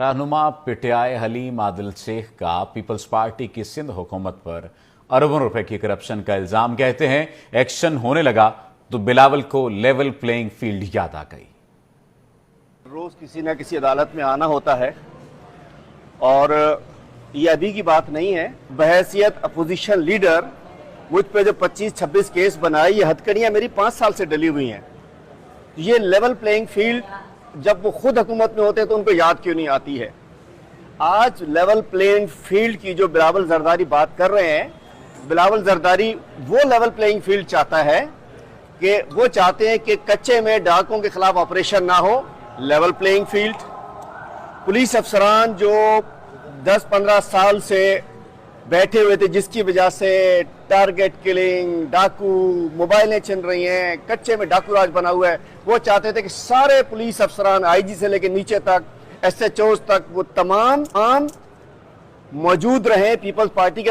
रहनुमा पीटीआई हलीम आदिल शेख का peoples party की सिंध हुकूमत पर अरबों रुपए की करप्शन का इल्जाम। कहते हैं एक्शन होने लगा तो बिलावल को लेवल प्लेइंग फील्ड याद आ गई। रोज किसी ना किसी अदालत में आना होता है और ये अभी की बात नहीं है। बहैसियत अपोजिशन लीडर मुझ पे जो 25-26 केस बनाए, ये हथकड़ियां मेरी 5 साल से डली हुई हैं। ये लेवल प्लेइंग फील्ड जब वो खुद हुकूमत में होते हैं तो उनको याद क्यों नहीं आती है। आज लेवल प्लेइंग फील्ड की जो बिलावल जरदारी बात कर रहे हैं, बिलावल जरदारी वो लेवल प्लेइंग फील्ड चाहता है कि वो चाहते हैं कि कच्चे में डाकुओं के खिलाफ ऑपरेशन ना हो। लेवल प्लेइंग फील्ड, पुलिस अफसरान जो 10-15 साल से बैठे हुए थे, जिसकी वजह से टारगेट किलिंग, डाकू, मोबाइलें छिन रही हैं, कच्चे में डाकू राज बना हुआ है, वो चाहते थे कि सारे पुलिस अफसरान आईजी से लेकर नीचे तक, एसएचओ तक, वो तमाम मौजूद रहे पीपल्स पार्टी के